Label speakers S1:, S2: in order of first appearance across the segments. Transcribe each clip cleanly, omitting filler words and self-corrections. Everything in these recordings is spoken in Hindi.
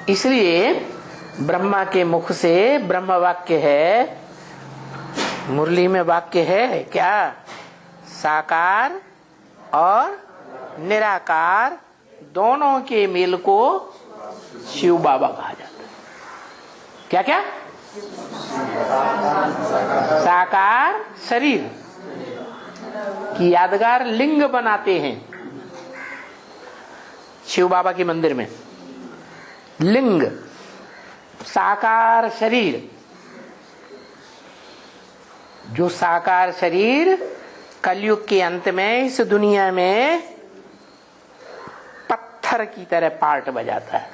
S1: इसलिए ब्रह्मा के मुख से ब्रह्म वाक्य है, मुरली में वाक्य है क्या? साकार और निराकार दोनों के मेल को शिव बाबा कहा जाता है। क्या क्या? साकार शरीर की यादगार लिंग बनाते हैं शिव बाबा के मंदिर में। लिंग, साकार शरीर, जो साकार शरीर कलयुग के अंत में इस दुनिया में पत्थर की तरह पार्ट बजाता है।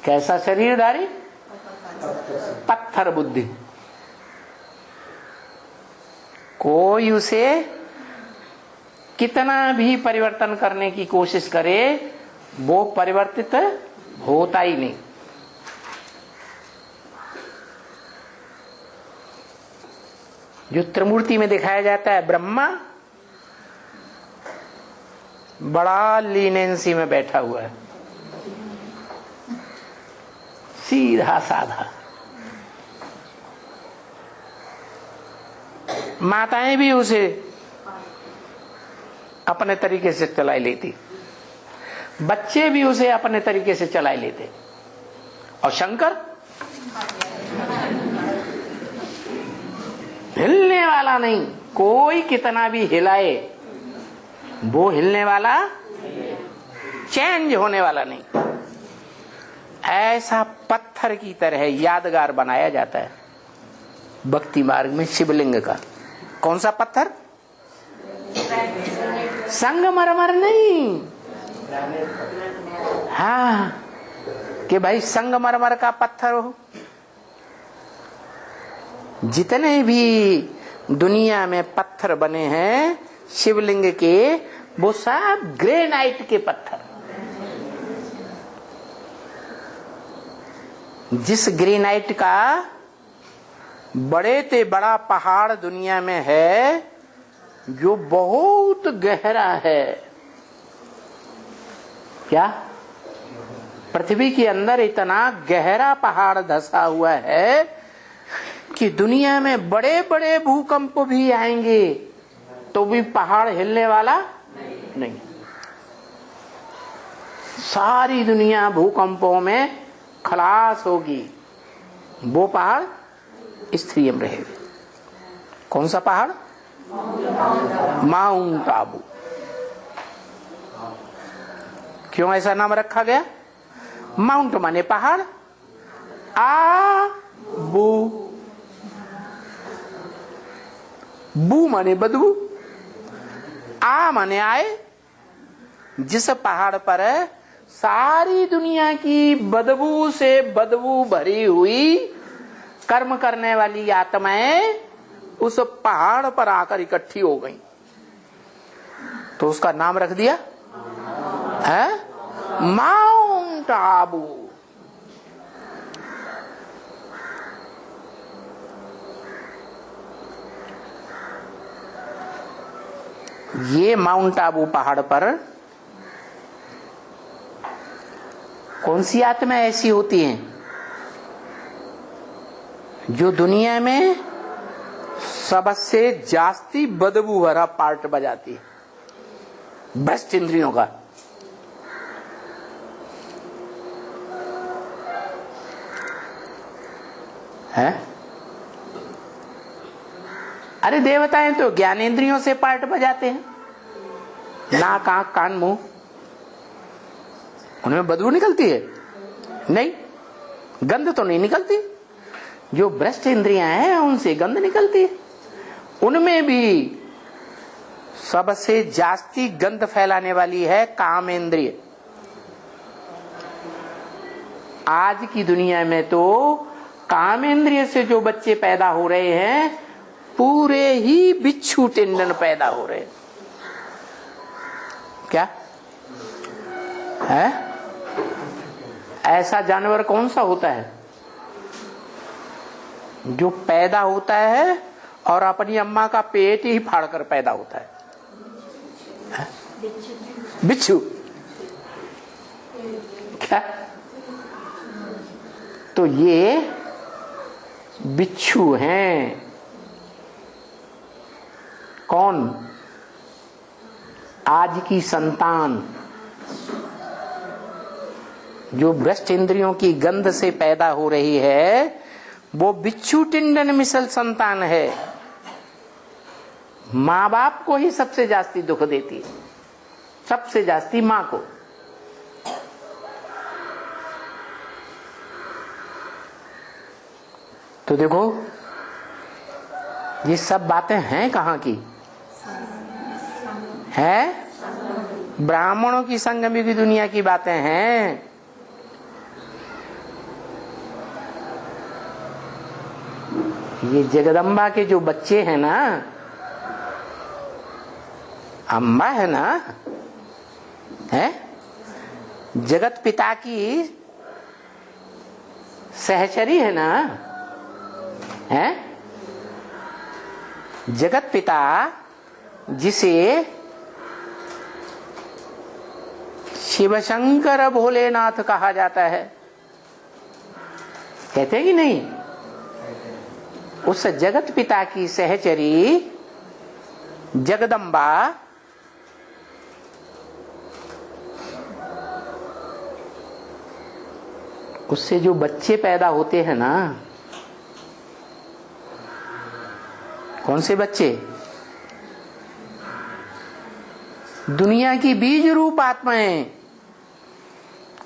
S1: कैसा शरीरधारी? पत्थर बुद्धि। कोई उसे कितना भी परिवर्तन करने की कोशिश करे, वो परिवर्तित होता ही नहीं। जो त्रिमूर्ति में दिखाया जाता है, ब्रह्मा बड़ा लीनेंसी में बैठा हुआ है, सीधा साधा। माताएं भी उसे अपने तरीके से चला लेती, बच्चे भी उसे अपने तरीके से चला लेते। और शंकर हिलने वाला नहीं, कोई कितना भी हिलाए वो हिलने वाला, चेंज होने वाला नहीं। ऐसा पत्थर की तरह यादगार बनाया जाता है भक्ति मार्ग में शिवलिंग का। कौन सा पत्थर? संगमरमर नहीं। हाँ, कि भाई संगमरमर का पत्थर हो। जितने भी दुनिया में पत्थर बने हैं शिवलिंग के, वो सब ग्रेनाइट के पत्थर। जिस ग्रेनाइट का बड़े से बड़ा पहाड़ दुनिया में है, जो बहुत गहरा है। क्या? पृथ्वी के अंदर इतना गहरा पहाड़ धंसा हुआ है कि दुनिया में बड़े बड़े भूकंप भी आएंगे तो भी पहाड़ हिलने वाला नहीं। सारी दुनिया भूकंपों में खलास होगी, वो पहाड़ स्थिर रहेगा। कौन सा पहाड़? माउंट आबू। क्यों ऐसा नाम रखा गया? माउंट माने पहाड़, आबू, बू माने बदबू, आ माने आए। जिस पहाड़ पर सारी दुनिया की बदबू से बदबू भरी हुई कर्म करने वाली आत्माएं उस पहाड़ पर आकर इकट्ठी हो गई, तो उसका नाम रख दिया है माउंट आबू। ये माउंट आबू पहाड़ पर कौन सी आत्मा ऐसी होती हैं जो दुनिया में सबसे जास्ती बदबू भरा पार्ट बजाती है, भ्रष्ट इंद्रियों का? है? अरे देवताएं तो ज्ञानेंद्रियों से पार्ट बजाते हैं, नाक, आंख, कान, मुंह, उनमें बदबू निकलती है? नहीं, गंध तो नहीं निकलती। जो भ्रष्ट इंद्रियां हैं उनसे गंध निकलती है। उनमें भी सबसे जास्ती गंध फैलाने वाली है काम इंद्रिय। आज की दुनिया में तो काम इंद्रिय से जो बच्चे पैदा हो रहे हैं, पूरे ही बिच्छू टेंडन पैदा हो रहे हैं। क्या है? ऐसा जानवर कौन सा होता है जो पैदा होता है और अपनी अम्मा का पेट ही फाड़कर पैदा होता है? बिच्छू। क्या? है? तो ये बिच्छू हैं। कौन? आज की संतान जो भ्रष्ट इंद्रियों की गंध से पैदा हो रही है, वो बिच्छू टिंडन मिसल संतान है। माँ बाप को ही सबसे जास्ती दुख देती है, सबसे जास्ती माँ को। तो देखो ये सब बातें हैं कहाँ की? है ब्राह्मणों की संगम की दुनिया की बातें हैं। ये जगदम्बा के जो बच्चे हैं ना, अम्बा है ना, है जगत पिता की सहचरी है ना, है जगत पिता जिसे शिव शंकर भोलेनाथ कहा जाता है, कहते कि नहीं? उस जगत पिता की सहचरी जगदम्बा उससे जो बच्चे पैदा होते हैं ना, कौन से बच्चे? दुनिया की बीज रूप आत्माएं।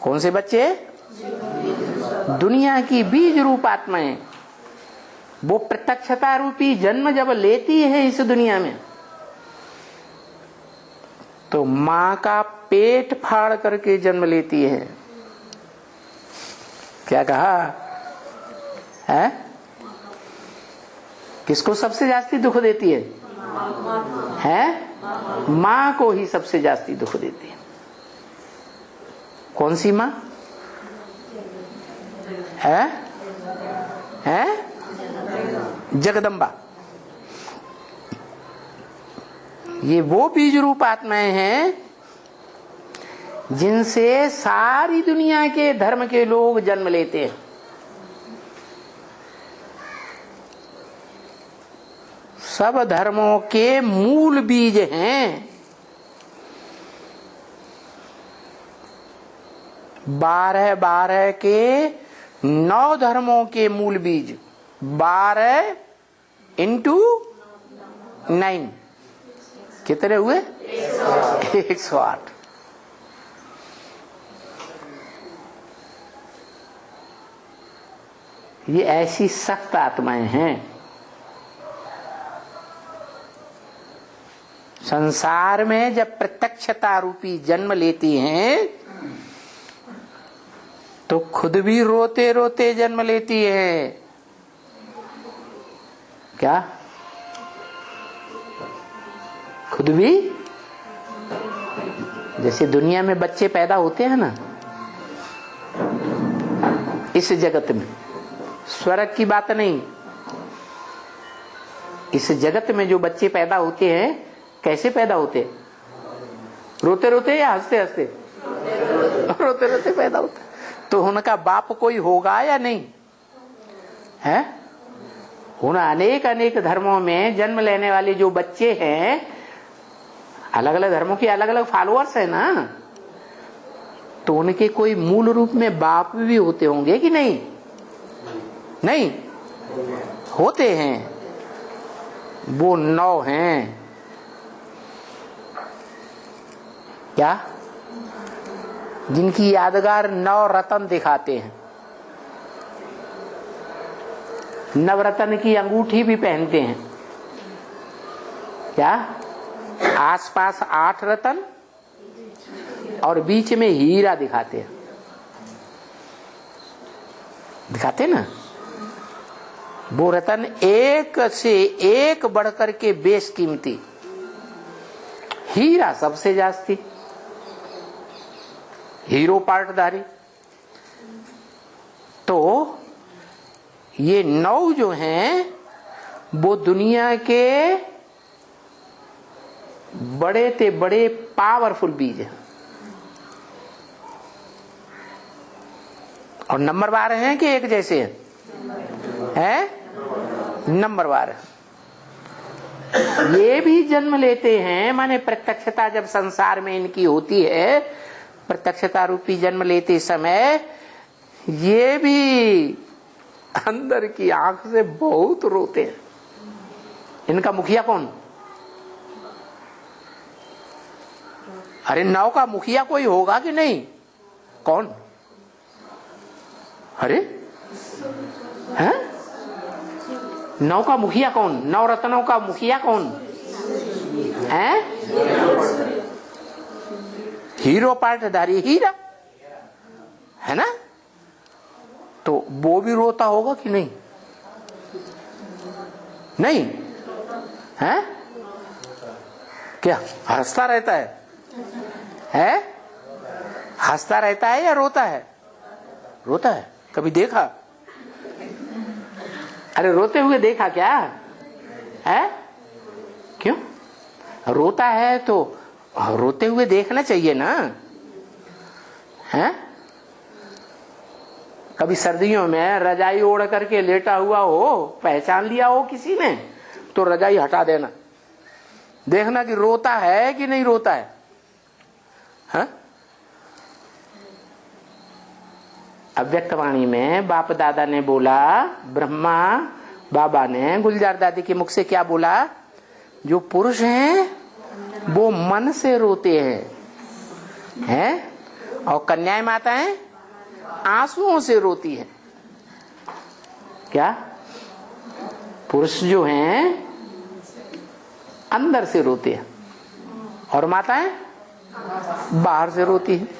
S1: कौन से बच्चे? दुनिया की बीज रूप आत्माएं। वो प्रत्यक्षता रूपी जन्म जब लेती है इस दुनिया में, तो मां का पेट फाड़ करके जन्म लेती है। क्या कहा है? किसको सबसे जास्ती दुख देती है? मां को ही सबसे जास्ती दुख देती है। कौन सी मां है? जगदम्बा। ये वो बीज रूप आत्माएं हैं जिनसे सारी दुनिया के धर्म के लोग जन्म लेते हैं। सब धर्मों के मूल बीज हैं। 12 के 9 धर्मों के मूल बीज। 12 इंटू 9 कितने हुए? 108। ये ऐसी सख्त आत्माएं हैं। संसार में जब प्रत्यक्षता रूपी जन्म लेती हैं तो खुद भी रोते रोते जन्म लेती है। क्या? खुद भी, जैसे दुनिया में बच्चे पैदा होते हैं ना, इस जगत में, स्वर्ग की बात नहीं, इस जगत में जो बच्चे पैदा होते हैं कैसे पैदा होते? रोते रोते या हंसते हंसते? रोते रोते पैदा होते। तो उनका बाप कोई होगा या नहीं है? उन अनेक अनेक धर्मों में जन्म लेने वाले जो बच्चे हैं, अलग अलग धर्मों के अलग अलग फॉलोअर्स है ना, तो उनके कोई मूल रूप में बाप भी होते होंगे कि नहीं? नहीं होते हैं। वो 9 हैं। क्या? जिनकी यादगार 9 रत्न दिखाते हैं। नवरत्न की अंगूठी भी पहनते हैं। क्या? आसपास 8 रत्न और बीच में हीरा दिखाते हैं। दिखाते ना? वो रत्न एक से एक बढ़कर के बेशकीमती। हीरा सबसे जास्ती, हीरो पार्टधारी। तो ये 9 जो हैं वो दुनिया के बड़े ते बड़े पावरफुल बीज हैं। और नंबरवार हैं कि एक जैसे हैं? नंबरवार। ये भी जन्म लेते हैं, माने प्रत्यक्षता जब संसार में इनकी होती है, प्रत्यक्षता रूपी जन्म लेते समय ये भी अंदर की आंख से बहुत रोते हैं। इनका मुखिया कौन? अरे नाव का मुखिया कोई होगा कि नहीं? कौन? अरे हैं? नौ का मुखिया कौन? नौ रत्नों का मुखिया कौन है? हीरो पार्टधारी हीरा है ना? तो वो भी रोता होगा कि नहीं? नहीं है? क्या हंसता रहता है? हंसता रहता है या रोता है? रोता है। कभी देखा? अरे रोते हुए देखा क्या है? क्यों रोता है? तो रोते हुए देखना चाहिए ना है? कभी सर्दियों में रजाई ओढ़ करके लेटा हुआ हो, पहचान लिया हो किसी ने, तो रजाई हटा देना, देखना कि रोता है कि नहीं रोता है। हाँ? अव्यक्त वाणी में बाप दादा ने बोला, ब्रह्मा बाबा ने गुलजार दादी के मुख से क्या बोला? जो पुरुष हैं वो मन से रोते हैं और कन्याएं माताएं आंसुओं से रोती है। क्या? पुरुष जो हैं अंदर से रोते हैं और माताएं बाहर से रोती है।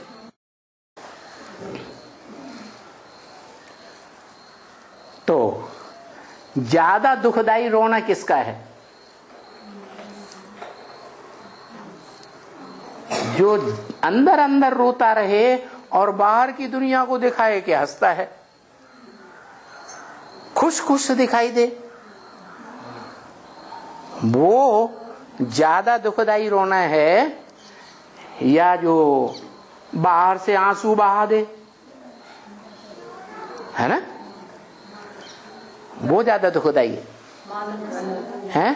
S1: तो ज्यादा दुखदाई रोना किसका है? जो अंदर अंदर रोता रहे और बाहर की दुनिया को दिखाए कि हंसता है, खुश खुश दिखाई दे, वो ज्यादा दुखदाई रोना है, या जो बाहर से आंसू बहा दे, है ना? वो ज्यादा दुखदाई है?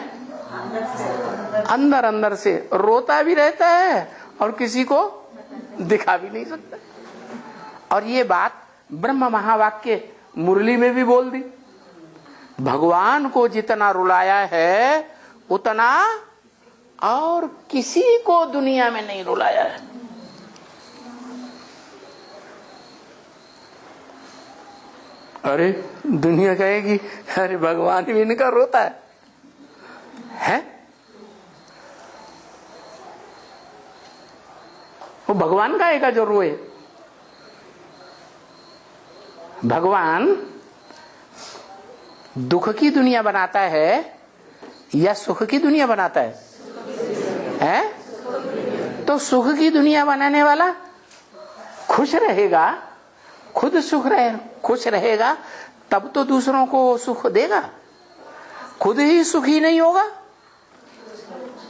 S1: अंदर अंदर से रोता भी रहता है और किसी को दिखा भी नहीं सकता। और ये बात ब्रह्म महावाक्य मुरली में भी बोल दी। भगवान को जितना रुलाया है उतना और किसी को दुनिया में नहीं रुलाया है। अरे दुनिया कहेगी अरे भगवान भी इनका रोता है? वो भगवान का जो रोए। भगवान दुख की दुनिया बनाता है या सुख की दुनिया बनाता है? तो सुख की दुनिया बनाने वाला खुश रहेगा, खुद खुश रहेगा, तब तो दूसरों को सुख देगा। खुद ही सुखी नहीं होगा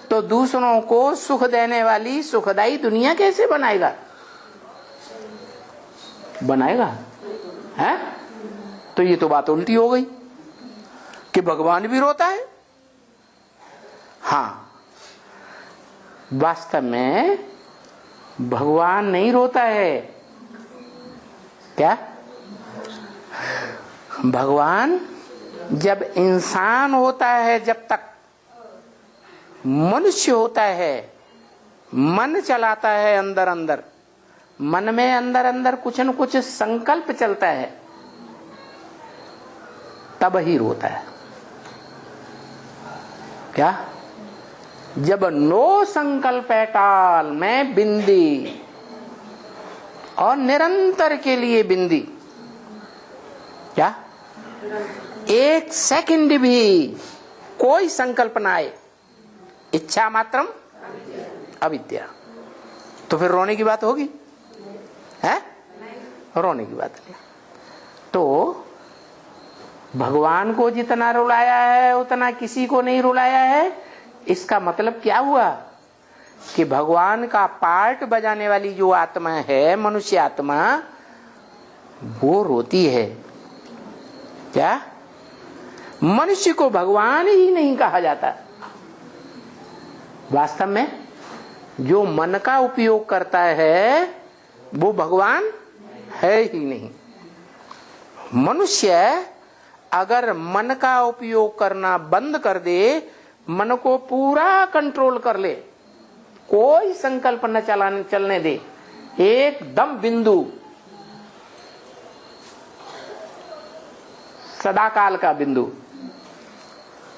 S1: तो दूसरों को सुख देने वाली सुखदाई दुनिया कैसे बनाएगा? है? तो ये तो बात उल्टी हो गई कि भगवान भी रोता है। हाँ, वास्तव में भगवान नहीं रोता है। क्या? भगवान जब इंसान होता है, जब तक मनुष्य होता है, मन चलाता है अंदर अंदर, मन में अंदर अंदर कुछ न कुछ संकल्प चलता है, तब ही रोता है। क्या? जब नो संकल्प टाल में बिंदी और निरंतर के लिए बिंदी, क्या एक सेकंड भी कोई संकल्प ना आए, इच्छा मात्रम अविद्या, तो फिर रोने की बात होगी? है? रोने की बात नहीं। तो भगवान को जितना रुलाया है उतना किसी को नहीं रुलाया है। इसका मतलब क्या हुआ कि भगवान का पार्ट बजाने वाली जो आत्मा है, मनुष्य आत्मा, वो रोती है। क्या? मनुष्य को भगवान ही नहीं कहा जाता। वास्तव में जो मन का उपयोग करता है वो भगवान है ही नहीं। मनुष्य अगर मन का उपयोग करना बंद कर दे, मन को पूरा कंट्रोल कर ले, कोई संकल्प न चलने दे, एकदम बिंदु, सदा काल का बिंदु,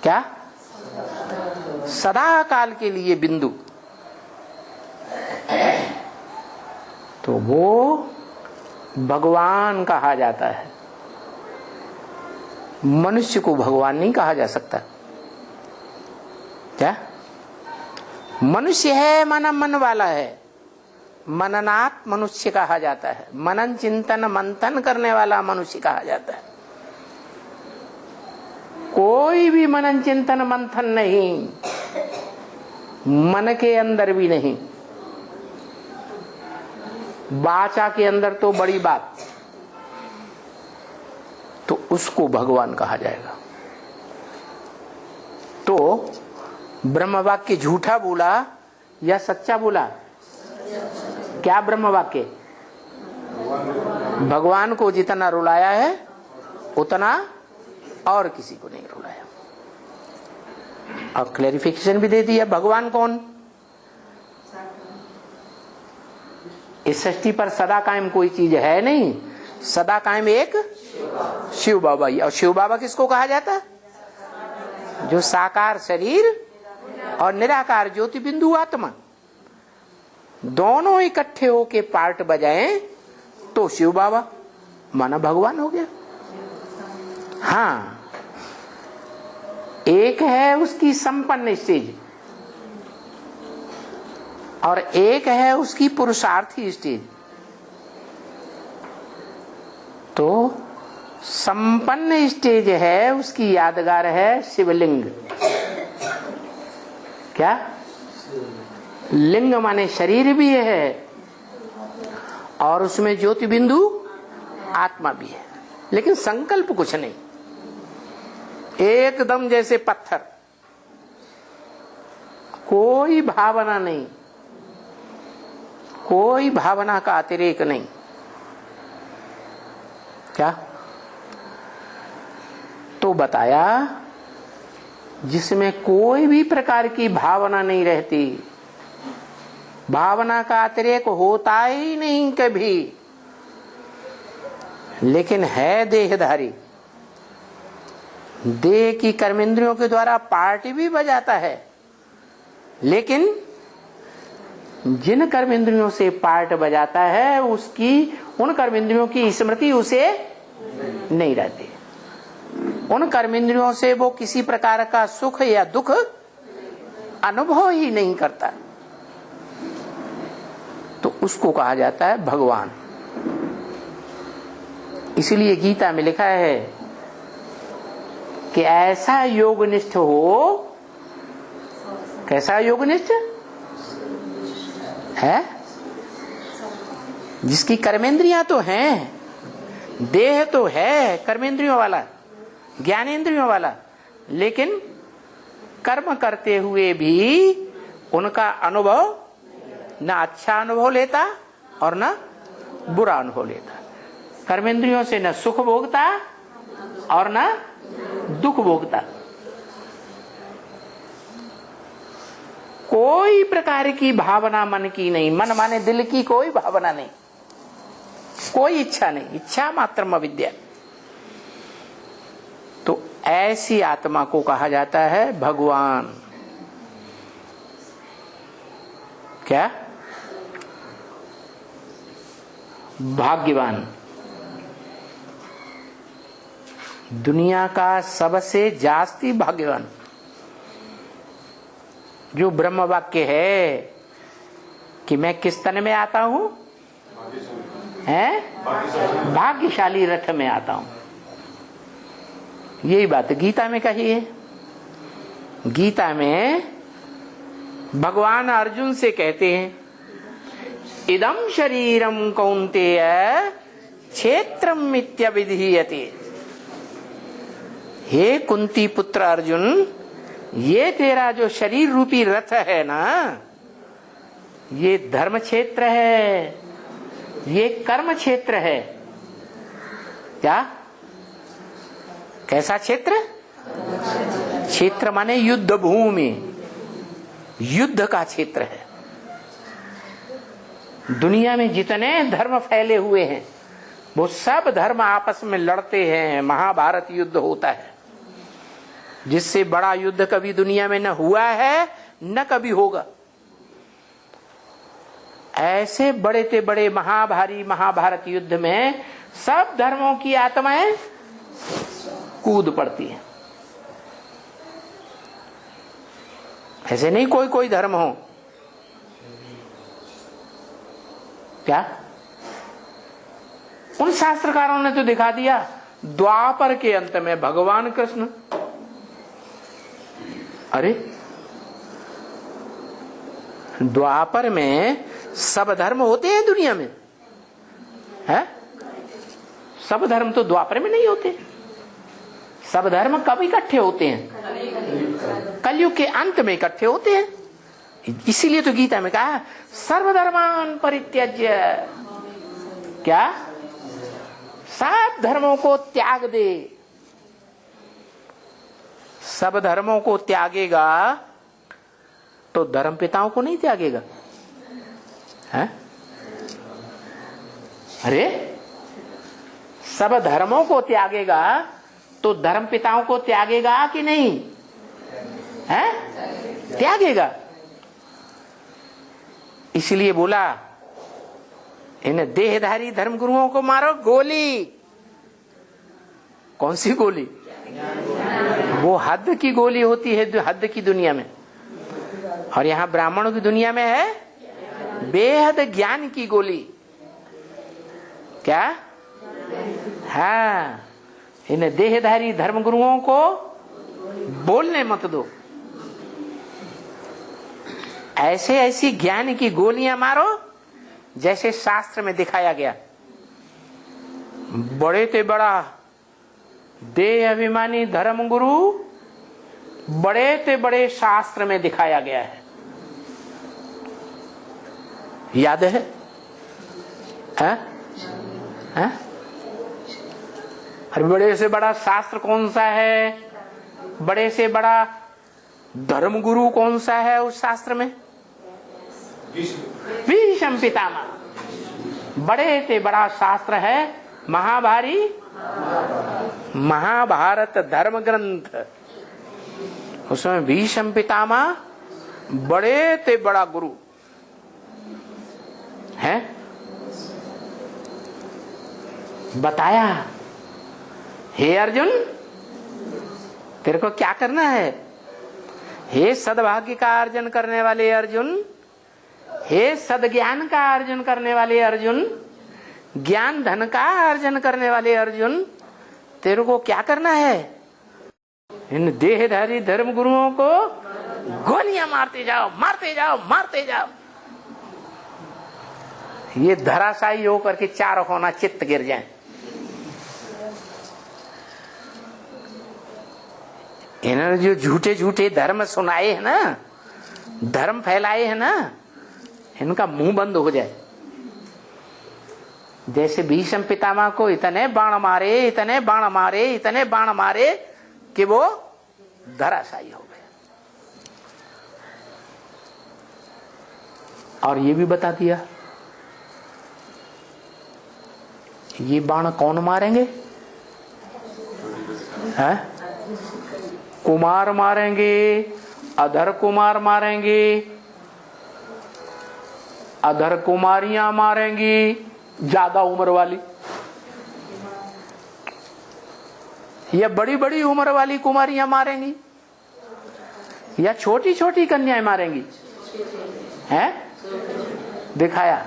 S1: क्या? सदा काल के लिए बिंदु, तो वो भगवान कहा जाता है। मनुष्य को भगवान नहीं कहा जा सकता। क्या? मनुष्य है, मन वाला है, मननात् मनुष्य कहा जाता है। मनन चिंतन मंथन करने वाला मनुष्य कहा जाता है। कोई भी मनन चिंतन मंथन नहीं, मन के अंदर भी नहीं, वाचा के अंदर तो बड़ी बात, तो उसको भगवान कहा जाएगा। तो ब्रह्म वाक्य झूठा बोला या सच्चा बोला? क्या ब्रह्म वाक्य? भगवान को जितना रुलाया है उतना और किसी को नहीं रुलाया। और क्लैरिफिकेशन भी दे दिया। भगवान कौन? इस सृष्टि पर सदा कायम कोई चीज है नहीं। सदा कायम एक शिव बाबा ही। और शिव बाबा किसको कहा जाता? जो साकार शरीर और निराकार ज्योति बिंदु आत्मा दोनों इकट्ठे होके पार्ट बजाएं तो शिव बाबा माना भगवान हो गया। हाँ, एक है उसकी संपन्न स्टेज और एक है उसकी पुरुषार्थी स्टेज। तो संपन्न स्टेज है, उसकी यादगार है शिवलिंग। क्या? लिंग माने शरीर भी है और उसमें ज्योति बिंदु आत्मा भी है, लेकिन संकल्प कुछ नहीं, एकदम जैसे पत्थर, कोई भावना नहीं, कोई भावना का अतिरेक नहीं। क्या? तो बताया जिसमें कोई भी प्रकार की भावना नहीं रहती, भावना का अतिरेक होता ही नहीं कभी, लेकिन है देहधारी, देह की कर्मेंद्रियों के द्वारा पार्टी भी बजाता है, लेकिन जिन कर्मेंद्रियों से पार्ट बजाता है उसकी, उन कर्मेंद्रियों की स्मृति उसे नहीं रहती। उन कर्मेंद्रियों से वो किसी प्रकार का सुख या दुख अनुभव ही नहीं करता, तो उसको कहा जाता है भगवान। इसलिए गीता में लिखा है कि ऐसा योगनिष्ठ हो। कैसा योगनिष्ठ है? जिसकी कर्मेंद्रियां तो हैं, देह तो है कर्मेंद्रियों वाला, ज्ञानेंद्रियों वाला, लेकिन कर्म करते हुए भी उनका अनुभव न अच्छा अनुभव लेता और न बुरा अनुभव लेता। कर्मेंद्रियों से न सुख भोगता और न दुख भोगता। कोई प्रकार की भावना मन की नहीं, मन माने दिल की कोई भावना नहीं, कोई इच्छा नहीं, इच्छा मात्रम अविद्या। तो ऐसी आत्मा को कहा जाता है भगवान। क्या? भाग्यवान। दुनिया का सबसे जास्ती भाग्यवान जो ब्रह्म वाक्य है कि मैं किस तन में आता हूं, है भाग्यशाली रथ में आता हूं। यही बात गीता में कही है। गीता में भगवान अर्जुन से कहते हैं, इदं शरीरम कौन्तेय क्षेत्रम मित्यभिधीयते। हे कुंती पुत्र अर्जुन, ये तेरा जो शरीर रूपी रथ है ना, ये धर्म क्षेत्र है, ये कर्म क्षेत्र है। क्या? कैसा क्षेत्र? क्षेत्र माने युद्ध भूमि, युद्ध का क्षेत्र है। दुनिया में जितने धर्म फैले हुए हैं वो सब धर्म आपस में लड़ते हैं, महाभारत युद्ध होता है, जिससे बड़ा युद्ध कभी दुनिया में न हुआ है न कभी होगा। ऐसे बड़े से बड़े महाभारी महाभारत युद्ध में सब धर्मों की आत्माएं कूद पड़ती हैं। ऐसे नहीं कोई कोई धर्म हो। क्या? उन शास्त्रकारों ने तो दिखा दिया, द्वापर के अंत में भगवान कृष्ण। अरे द्वापर में सब धर्म होते हैं दुनिया में, है? सब धर्म तो द्वापर में नहीं होते। सब धर्म कब इकट्ठे होते हैं? कलयुग के अंत में इकट्ठे होते हैं। इसीलिए तो गीता में कहा सर्वधर्मान परित्यज्य। क्या? सब धर्मों को त्याग दे। सब धर्मों को त्यागेगा तो धर्म पिताओं को नहीं त्यागेगा, है? अरे सब धर्मों को त्यागेगा तो धर्म पिताओं को त्यागेगा कि नहीं? है? त्यागेगा। इसलिए बोला इन देहधारी धर्मगुरुओं को मारो गोली। कौन सी गोली? वो हद की गोली होती है हद की दुनिया में, और यहां ब्राह्मणों की दुनिया में है बेहद ज्ञान की गोली। क्या? हाँ, इन देहधारी धर्मगुरुओं को बोलने मत दो। ऐसे ऐसी ज्ञान की गोलियां मारो जैसे शास्त्र में दिखाया गया। बड़े से बड़ा देह अभिमानी धर्मगुरु बड़े से बड़े शास्त्र में दिखाया गया है। याद है? हैं? अरे बड़े से बड़ा शास्त्र कौन सा है? बड़े से बड़ा धर्मगुरु कौन सा है उस शास्त्र में? भीष्म पितामह। बड़े से बड़ा शास्त्र है महाभारी महाभारत धर्म ग्रंथ। उसमें भीष्म पितामह बड़े से बड़ा गुरु है। बताया, हे अर्जुन तेरे को क्या करना है? हे सद्भाग्य का अर्जन करने वाले अर्जुन, हे सद्ज्ञान का अर्जन करने वाले अर्जुन, ज्ञान धन का अर्जन करने वाले अर्जुन, तेरे को क्या करना है? इन देहधारी धर्म गुरुओं को गोलियां मारते जाओ, मारते जाओ, मारते जाओ। ये धराशायी होकर के चार होना चित्त गिर जाए। इन्होंने जो झूठे झूठे धर्म सुनाए हैं ना, धर्म फैलाए हैं ना, इनका मुंह बंद हो जाए। जैसे भीष्म पितामह को इतने बाण मारे, इतने बाण मारे, इतने बाण मारे कि वो धराशायी हो गए। और ये भी बता दिया ये बाण कौन मारेंगे? है? कुमार मारेंगे, अधर कुमार मारेंगे, अधर कुमारियां मारेंगी, ज्यादा उम्र वाली, या बड़ी बड़ी उम्र वाली कुमारियां मारेंगी, या छोटी छोटी कन्याएं मारेंगी? हैं? दिखाया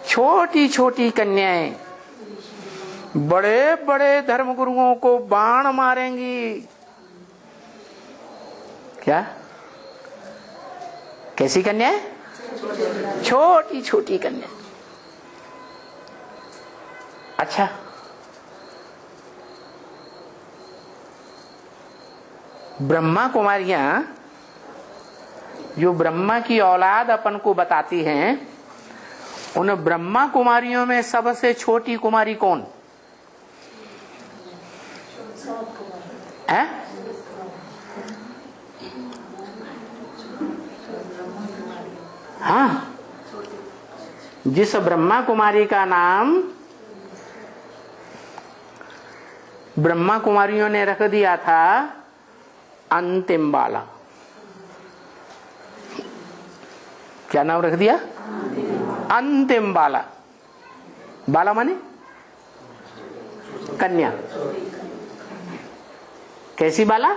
S1: छोटी छोटी कन्याएं बड़े बड़े धर्मगुरुओं को बाण मारेंगी। क्या? कैसी कन्याएं? छोटी छोटी कन्या। अच्छा, ब्रह्मा कुमारियां जो ब्रह्मा की औलाद अपन को बताती हैं, उन ब्रह्मा कुमारियों में सबसे छोटी कुमारी कौन है? हाँ, जिस ब्रह्मा कुमारी का नाम ब्रह्मा कुमारियों ने रख दिया था अंतिम बाला। क्या नाम रख दिया? अंतिम बाला। बाला माने कन्या। कैसी बाला?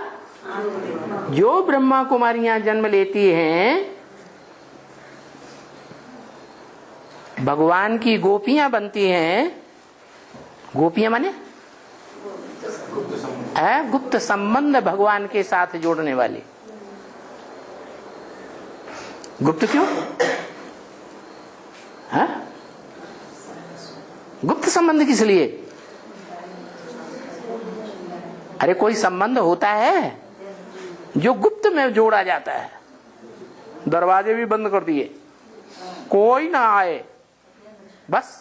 S1: जो ब्रह्मा कुमारियां जन्म लेती हैं, भगवान की गोपियां बनती हैं। गोपियां माने गुप्त संबंध भगवान के साथ जोड़ने वाली। गुप्त क्यों? है गुप्त संबंध किस लिए? अरे कोई संबंध होता है जो गुप्त में जोड़ा जाता है। दरवाजे भी बंद कर दिए, कोई ना आए, बस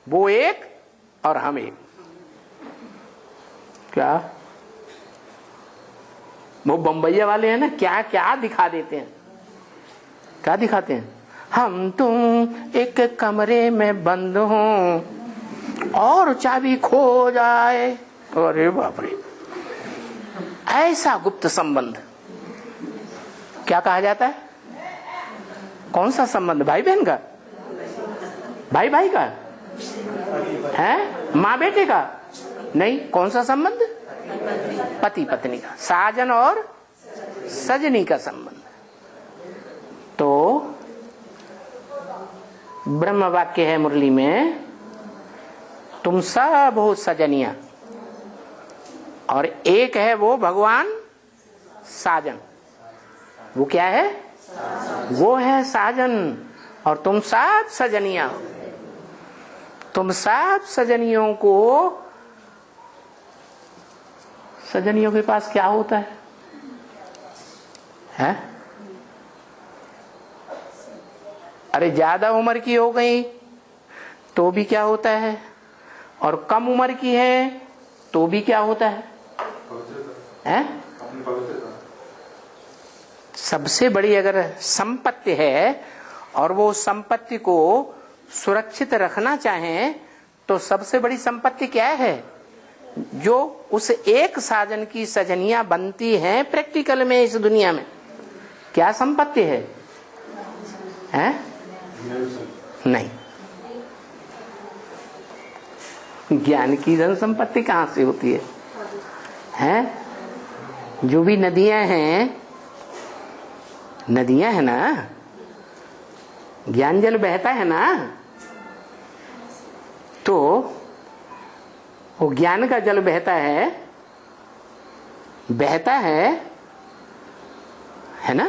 S1: वो एक और हम एक। क्या वो बम्बैया वाले हैं ना, क्या क्या दिखा देते हैं? क्या दिखाते हैं? हम तुम एक कमरे में बंद हों और चाबी खो जाए। अरे बाप रे, ऐसा गुप्त संबंध क्या कहा जाता है? कौन सा संबंध? भाई बहन का? भाई भाई का है? माँ बेटे का? नहीं। कौन सा संबंध? पति पत्नी का, साजन और सजनी का संबंध। तो ब्रह्म वाक्य है मुरली में, तुम सब हो सजनिया, और एक है वो भगवान साजन। वो क्या है? वो है साजन, और तुम सब सजनिया हो। तुम सब सजनियों को, सजनियों के पास क्या होता है? हैं? अरे ज्यादा उम्र की हो गई तो भी क्या होता है, और कम उम्र की है तो भी क्या होता है? हैं? सबसे बड़ी अगर संपत्ति है और वो संपत्ति को सुरक्षित रखना चाहें, तो सबसे बड़ी संपत्ति क्या है? जो उस एक साजन की सजनियां बनती हैं प्रैक्टिकल में इस दुनिया में, क्या संपत्ति है? हैं? नहीं। ज्ञान की धन संपत्ति कहां से होती है? हैं? जो भी नदियां हैं, नदियां है ना, ज्ञान जल बहता है ना, तो वो ज्ञान का जल बहता है ना,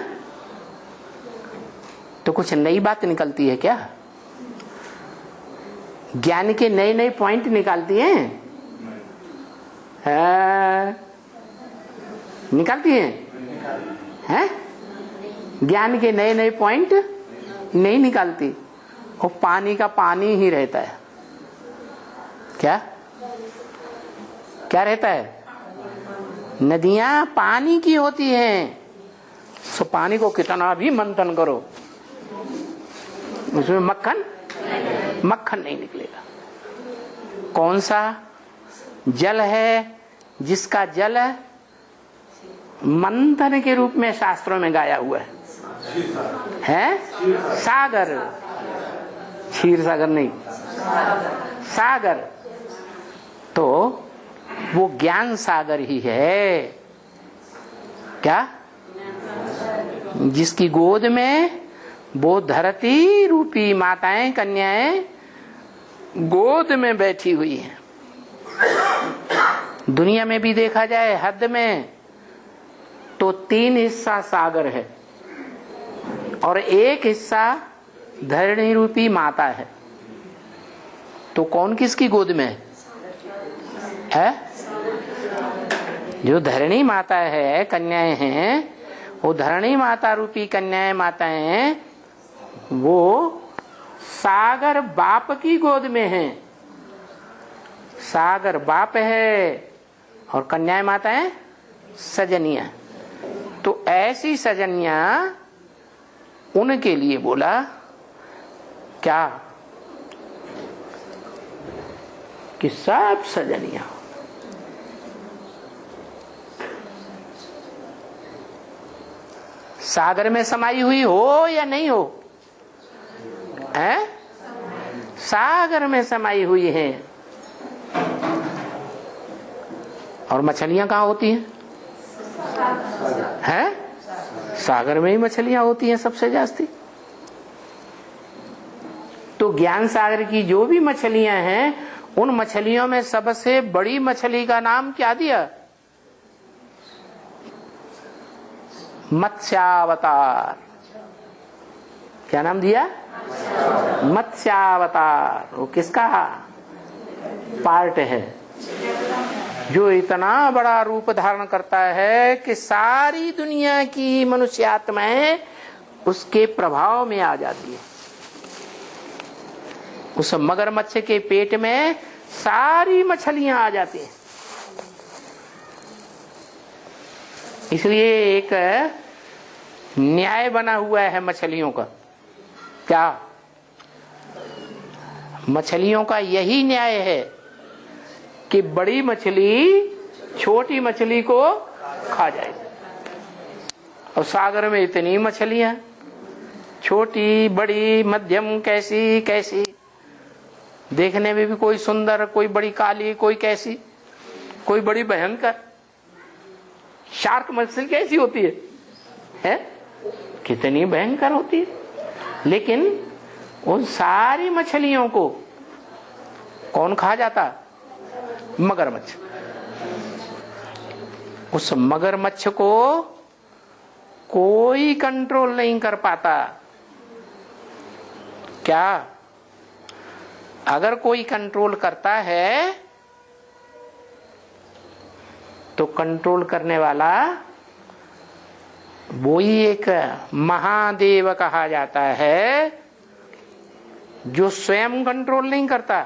S1: तो कुछ नई बात निकलती है क्या? ज्ञान के नए नए पॉइंट निकालती हैं? निकालती हैं? ज्ञान के नए नए पॉइंट नहीं निकालती। वो पानी का पानी ही रहता है। क्या क्या रहता है? नदियां पानी की होती हैं, सो पानी को कितना भी मंथन करो, उसमें मक्खन नहीं निकलेगा। कौन सा जल है जिसका जल मंथन के रूप में शास्त्रों में गाया हुआ है? सागर। क्षीर सागर नहीं, सागर। तो वो ज्ञान सागर ही है। क्या? जिसकी गोद में वो धरती रूपी माताएं, कन्याएं गोद में बैठी हुई हैं। दुनिया में भी देखा जाए हद में तो 3 हिस्सा सागर है और 1 हिस्सा धरणी रूपी माता है। तो कौन किसकी गोद में है? जो धरणी माता है, कन्याएं हैं, वो धरणी माता रूपी कन्याएं माताएं वो सागर बाप की गोद में हैं। सागर बाप है और कन्याएं माताएं सजनियां। तो ऐसी सजनियां, उनके लिए बोला क्या कि सब सजनियां सागर में समाई हुई हो या नहीं हो, हैं? सागर में समाई हुई है। और मछलियां कहाँ होती हैं? हैं? सागर में ही मछलियां होती हैं सबसे जास्ती। तो ज्ञान सागर की जो भी मछलियां हैं, उन मछलियों में सबसे बड़ी मछली का नाम क्या दिया? मत्स्यावतार। क्या नाम दिया? मत्स्यावतार। वो किसका पार्ट है? जो इतना बड़ा रूप धारण करता है कि सारी दुनिया की मनुष्य आत्माएं उसके प्रभाव में आ जाती है। उस मगरमच्छ के पेट में सारी मछलियां आ जाती हैं। इसलिए एक न्याय बना हुआ है मछलियों का। क्या? मछलियों का यही न्याय है कि बड़ी मछली छोटी मछली को खा जाए। और सागर में इतनी मछलियां, छोटी बड़ी मध्यम, कैसी कैसी, देखने में भी कोई सुंदर, कोई बड़ी काली, कोई कैसी, कोई बड़ी भयंकर। शार्क मछली कैसी होती है? कितनी भयंकर होती है। लेकिन उन सारी मछलियों को कौन खा जाता? मगरमच्छ। उस मगरमच्छ को कोई कंट्रोल नहीं कर पाता। क्या? अगर कोई कंट्रोल करता है तो कंट्रोल करने वाला वो ही एक महादेव कहा जाता है, जो स्वयं कंट्रोल नहीं करता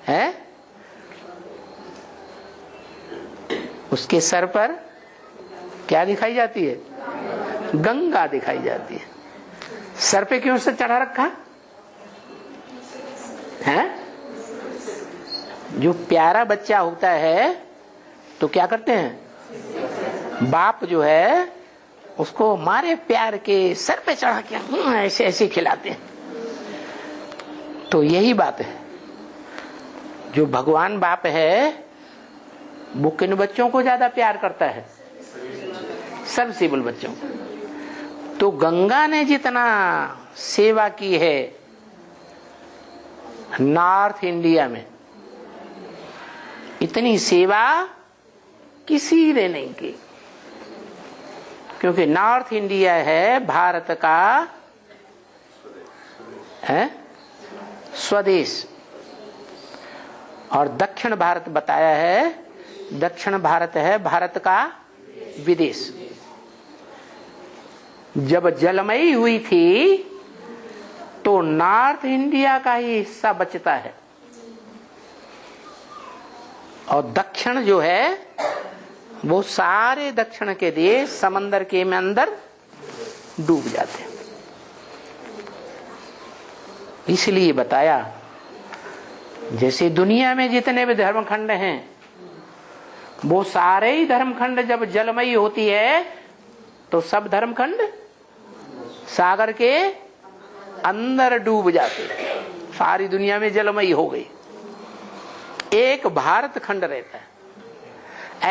S1: है। उसके सर पर क्या दिखाई जाती है? गंगा दिखाई जाती है। सर पे क्यों से चढ़ा रखा है? जो प्यारा बच्चा होता है तो क्या करते हैं? बाप जो है उसको मारे प्यार के सर पे चढ़ा के ऐसे ऐसे खिलाते हैं। तो यही बात है, जो भगवान बाप है वो किन बच्चों को ज्यादा प्यार करता है? सबसिबल बच्चों को। तो गंगा ने जितना सेवा की है नॉर्थ इंडिया में, इतनी सेवा किसी ने नहीं की। क्योंकि नॉर्थ इंडिया है भारत का है स्वदेश, और दक्षिण भारत बताया है, दक्षिण भारत है भारत का विदेश। जब जलमयी हुई थी तो नॉर्थ इंडिया का ही हिस्सा बचता है, और दक्षिण जो है वो सारे दक्षिण के देश समंदर के में अंदर डूब जाते हैं। इसलिए बताया, जैसे दुनिया में जितने भी धर्मखंड हैं वो सारे ही धर्मखंड जब जलमयी होती है तो सब धर्मखंड सागर के अंदर डूब जाते, सारी दुनिया में जलमयी हो गई, एक भारत खंड रहता है।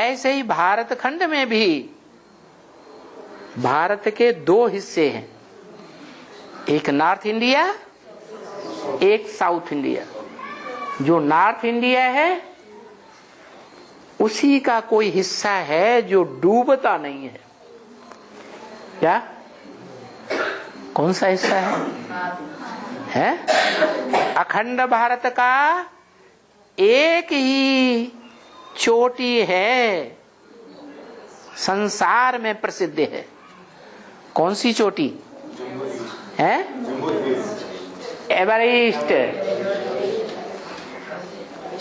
S1: ऐसे ही भारत खंड में भी भारत के दो हिस्से हैं, एक नॉर्थ इंडिया, एक साउथ इंडिया। जो नॉर्थ इंडिया है उसी का कोई हिस्सा है जो डूबता नहीं है। क्या? कौन सा हिस्सा है? अखंड भारत का एक ही चोटी है, संसार में प्रसिद्ध है। कौन सी चोटी है? एवरेस्ट,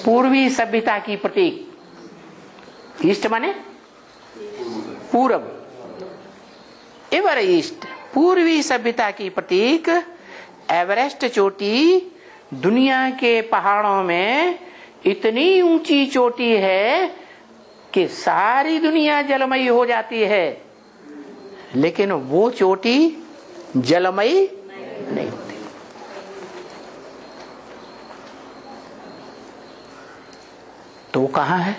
S1: पूर्वी सभ्यता की प्रतीक। ईस्ट माने पूरब, एवरेस्ट पूर्वी सभ्यता की प्रतीक। एवरेस्ट चोटी दुनिया के पहाड़ों में इतनी ऊंची चोटी है कि सारी दुनिया जलमयी हो जाती है, लेकिन वो चोटी जलमयी नहीं होती। तो वो कहां है?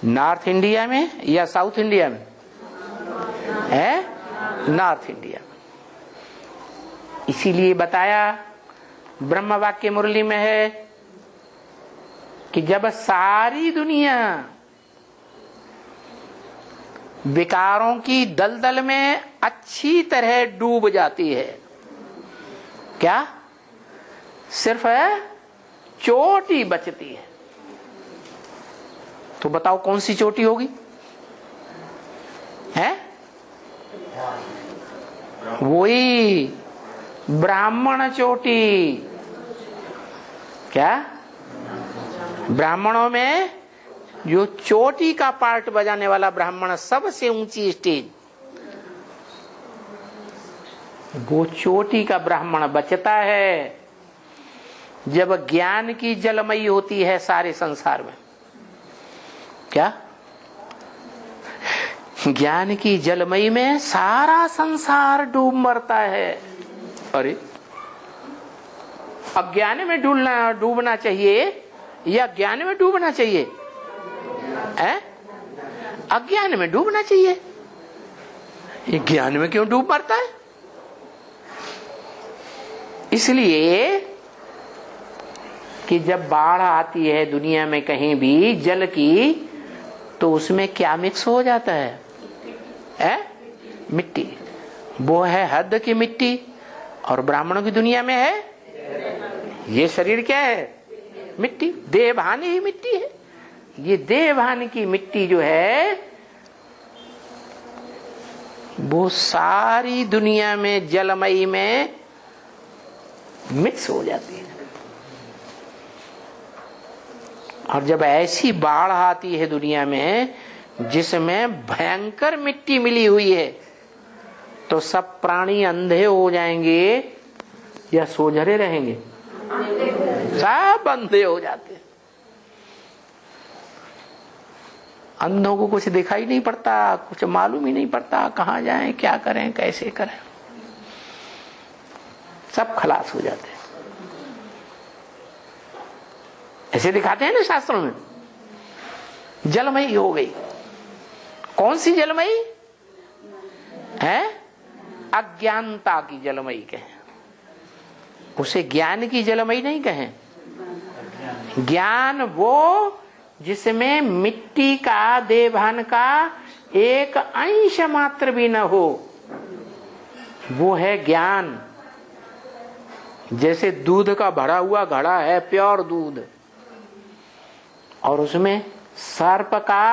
S1: नॉर्थ इंडिया में या साउथ इंडिया में है? North India. इसीलिए बताया, ब्रह्म वाक्य मुरली में है कि जब सारी दुनिया विकारों की दलदल में अच्छी तरह डूब जाती है, क्या सिर्फ चोटी बचती है, तो बताओ कौन सी चोटी होगी? है वही ब्राह्मण चोटी। क्या? ब्राह्मणों में जो चोटी का पार्ट बजाने वाला ब्राह्मण, सबसे ऊंची स्टेज, वो चोटी का ब्राह्मण बचता है जब ज्ञान की जलमयी होती है सारे संसार में। क्या? ज्ञान की जलमयी में सारा संसार डूब मरता है। अरे, अज्ञान में डूबना चाहिए या ज्ञान में डूबना चाहिए? अज्ञान में डूबना चाहिए। ये ज्ञान में क्यों डूब मरता है? इसलिए कि जब बाढ़ आती है दुनिया में कहीं भी जल की, तो उसमें क्या मिक्स हो जाता है? मिट्टी। वो है हद की मिट्टी, और ब्राह्मणों की दुनिया में है ये शरीर क्या है? मिट्टी। देवभान ही मिट्टी है। ये देवभान की मिट्टी जो है वो सारी दुनिया में जलमयी में मिक्स हो जाती है। और जब ऐसी बाढ़ आती है दुनिया में जिसमें भयंकर मिट्टी मिली हुई है, तो सब प्राणी अंधे हो जाएंगे या सोझरे रहेंगे? सब अंधे हो जाते हैं। अंधों को कुछ दिखाई नहीं पड़ता, कुछ मालूम ही नहीं पड़ता कहां जाएं, क्या करें, कैसे करें, सब खलास हो जाते हैं। ऐसे दिखाते हैं ना शास्त्रों में। जलमयी हो गई। कौन सी जलमयी है? अज्ञानता की जलमयी कहें, उसे ज्ञान की जलमयी नहीं कहें। ज्ञान वो जिसमें मिट्टी का, देवभान का एक अंश मात्र भी न हो, वो है ज्ञान। जैसे दूध का भरा हुआ घड़ा है, प्योर दूध, और उसमें सर्प का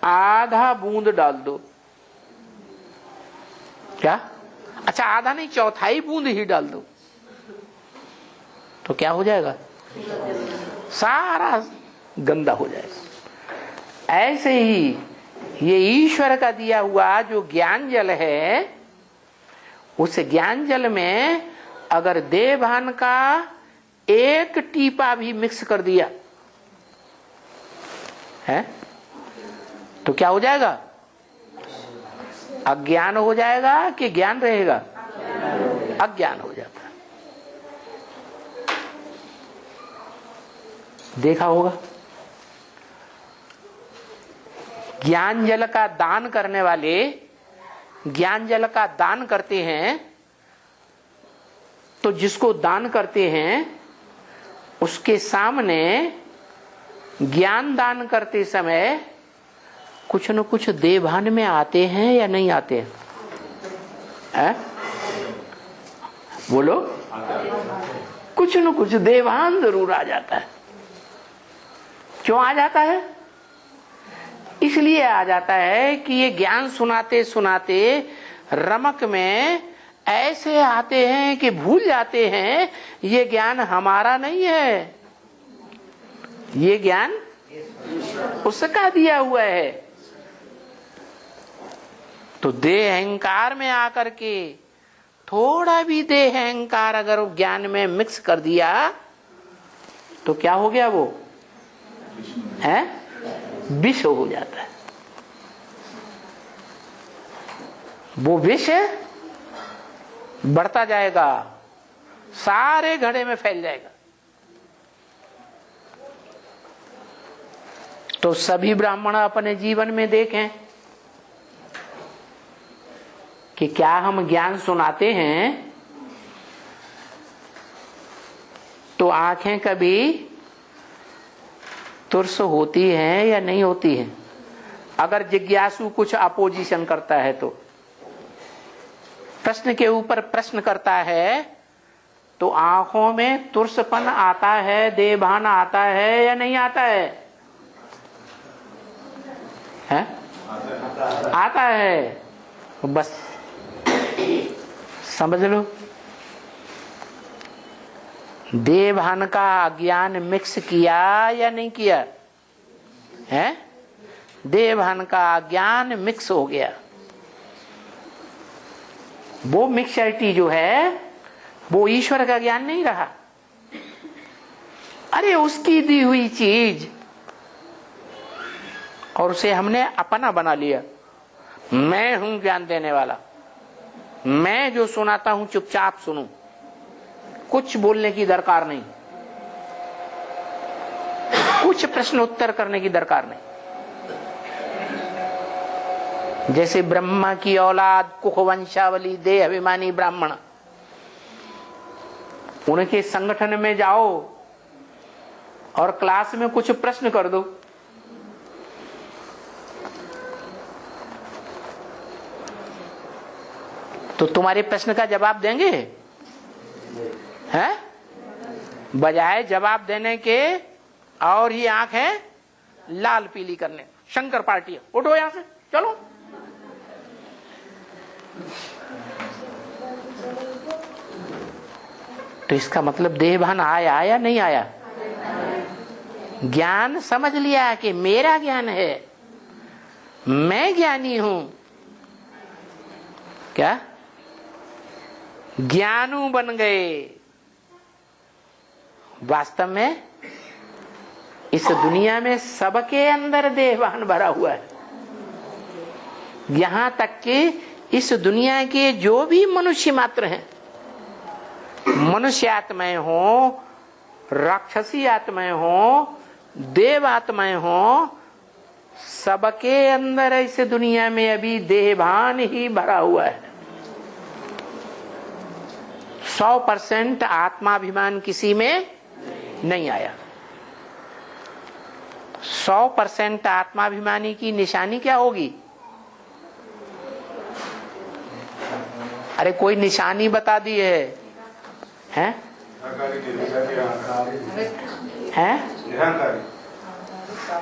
S1: आधा बूंद डाल दो। क्या? अच्छा, आधा नहीं, चौथाई बूंद ही डाल दो, तो क्या हो जाएगा? सारा गंदा हो जाएगा। ऐसे ही ये ईश्वर का दिया हुआ जो ज्ञान जल है, उस ज्ञान जल में अगर देवभान का एक टीपा भी मिक्स कर दिया है, तो क्या हो जाएगा? अज्ञान हो जाएगा कि ज्ञान रहेगा? अज्ञान हो जाता है। देखा होगा, ज्ञान जल का दान करने वाले ज्ञान जल का दान करते हैं, तो जिसको दान करते हैं उसके सामने ज्ञान दान करते समय कुछ न कुछ देवभान में आते हैं या नहीं आते हैं? बोलो। कुछ न कुछ देवान जरूर आ जाता है। क्यों आ जाता है? इसलिए आ जाता है कि ये ज्ञान सुनाते सुनाते रमक में ऐसे आते हैं कि भूल जाते हैं ये ज्ञान हमारा नहीं है, ये ज्ञान उसका दिया हुआ है। तो देह अहंकार में आकर के थोड़ा भी देह अहंकार अगर ज्ञान में मिक्स कर दिया तो क्या हो गया? वो है विष हो जाता है। वो विष बढ़ता जाएगा, सारे घड़े में फैल जाएगा। तो सभी ब्राह्मण अपने जीवन में देखें कि क्या हम ज्ञान सुनाते हैं तो आंखें कभी तुर्स होती हैं या नहीं होती हैं? अगर जिज्ञासु कुछ अपोजिशन करता है तो, प्रश्न के ऊपर प्रश्न करता है तो आंखों में तुर्सपन आता है, देहभान आता है या नहीं आता है? है? आता है। बस समझ लो, देहभान का ज्ञान मिक्स किया या नहीं किया है? देहभान का ज्ञान मिक्स हो गया। वो मिक्सरिटी जो है वो ईश्वर का ज्ञान नहीं रहा। अरे उसकी दी हुई चीज और उसे हमने अपना बना लिया। मैं हूं ज्ञान देने वाला, मैं जो सुनाता हूं चुपचाप सुनूं, कुछ बोलने की दरकार नहीं, कुछ प्रश्न उत्तर करने की दरकार नहीं। जैसे ब्रह्मा की औलाद कुख वंशावली देह अभिमानी ब्राह्मण, उनके संगठन में जाओ और क्लास में कुछ प्रश्न कर दो, तो तुम्हारे प्रश्न का जवाब देंगे? हैं? बजाय जवाब देने के और ही आंखें लाल पीली करने, शंकर पार्टी उठो यहां से, चलो। तो इसका मतलब देहभान आया या नहीं आया? ज्ञान समझ लिया कि मेरा ज्ञान है, मैं ज्ञानी हूं। क्या ज्ञानू बन गए? वास्तव में इस दुनिया में सबके अंदर देहभान भरा हुआ है। यहां तक कि इस दुनिया के जो भी मनुष्य मात्र हैं, मनुष्य आत्माएं हो, राक्षसी आत्माएं हो, देव आत्माएं हो, सबके अंदर इस दुनिया में अभी देहभान ही भरा हुआ है। 100% आत्माभिमान किसी में नहीं आया। 100% आत्माभिमानी की निशानी क्या होगी? अरे कोई निशानी बता दी है? हैं?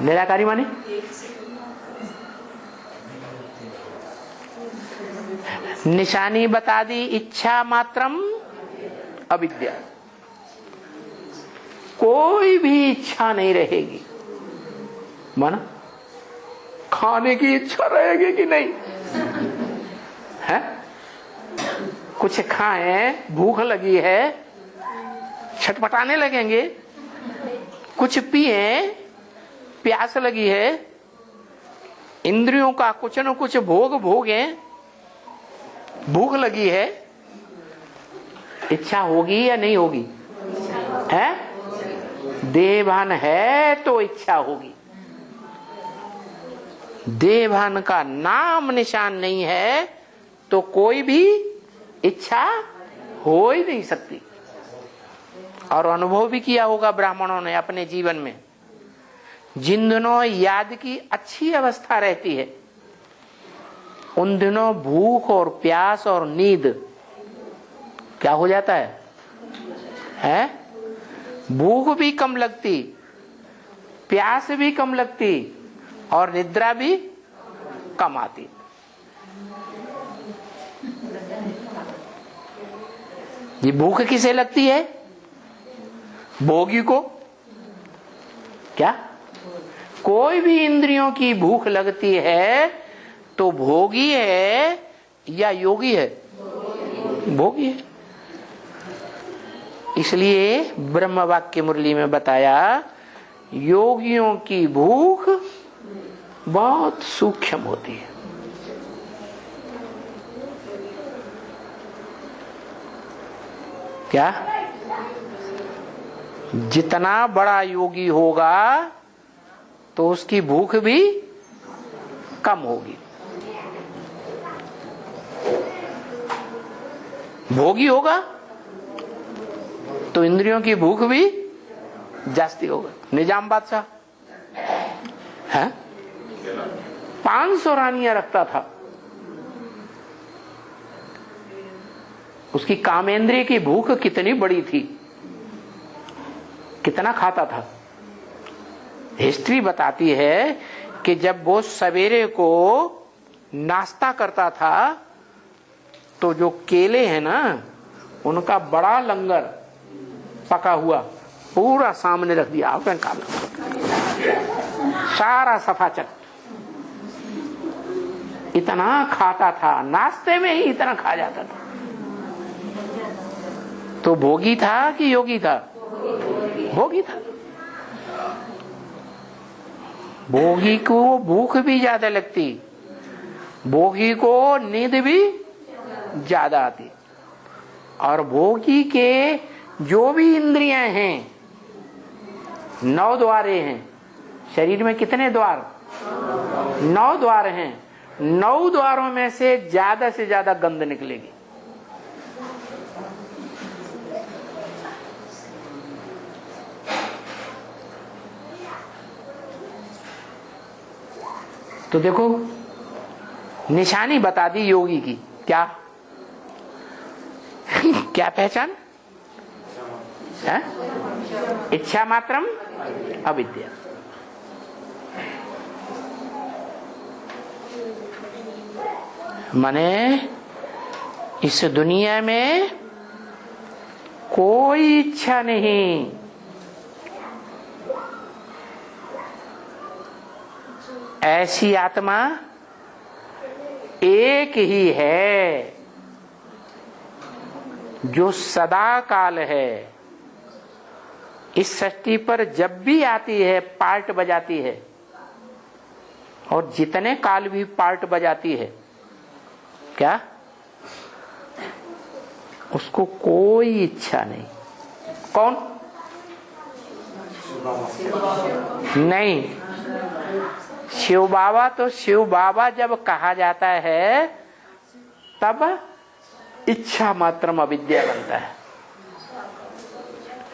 S1: निराकारी माने निशानी बता दी, इच्छा मात्रम अविद्या। कोई भी इच्छा नहीं रहेगी। माना खाने की इच्छा रहेगी कि नहीं? है? कुछ खाएं, भूख लगी है, छटपटाने लगेंगे। कुछ पिए, प्यास लगी है, इंद्रियों का कुछ न कुछ भोग भोगें, भूख लगी है, इच्छा होगी या नहीं होगी? है? देहभान है तो इच्छा होगी। देहभान का नाम निशान नहीं है तो कोई भी इच्छा हो ही नहीं सकती। और अनुभव भी किया होगा ब्राह्मणों ने अपने जीवन में, जिन दिनों याद की अच्छी अवस्था रहती है उन दिनों भूख और प्यास और नींद क्या हो जाता है? है, भूख भी कम लगती, प्यास भी कम लगती और निद्रा भी कम आती। ये भूख किसे लगती है? भोगी को। क्या कोई भी इंद्रियों की भूख लगती है तो भोगी है या योगी है? भोगी है। इसलिए ब्रह्म वाक्य मुरली में बताया योगियों की भूख बहुत सूक्ष्म होती है। क्या जितना बड़ा योगी होगा तो उसकी भूख भी कम होगी। भोगी होगा तो इंद्रियों की भूख भी जास्ती होगा। निजाम बादशाह है 500 रानियां रखता था, उसकी कामेंद्रिय की भूख कितनी बड़ी थी, कितना खाता था। हिस्ट्री बताती है कि जब वो सवेरे को नाश्ता करता था तो जो केले हैं ना उनका बड़ा लंगर पका हुआ पूरा सामने रख दिया, आपने खा लो, सारा सफाचक। इतना खाता था, नाश्ते में ही इतना खा जाता था। तो भोगी था कि योगी था? भोगी था। भोगी को भूख भी ज्यादा लगती, भोगी को नींद भी ज्यादा आती। और भोगी के जो भी इंद्रियां हैं 9 द्वारे हैं। शरीर में कितने द्वार? 9 द्वार हैं। 9 द्वारों में से ज्यादा गंध निकलेगी। तो देखो निशानी बता दी योगी की। क्या क्या पहचान है? इच्छा मात्रम अविद्या। माने इस दुनिया में कोई इच्छा नहीं, ऐसी आत्मा एक ही है जो सदा काल है। इस सृष्टि पर जब भी आती है पार्ट बजाती है, और जितने काल भी पार्ट बजाती है, क्या उसको कोई इच्छा नहीं। कौन? नहीं, शिव बाबा। तो शिव बाबा जब कहा जाता है तब इच्छा मात्रम अविद्या बनता है।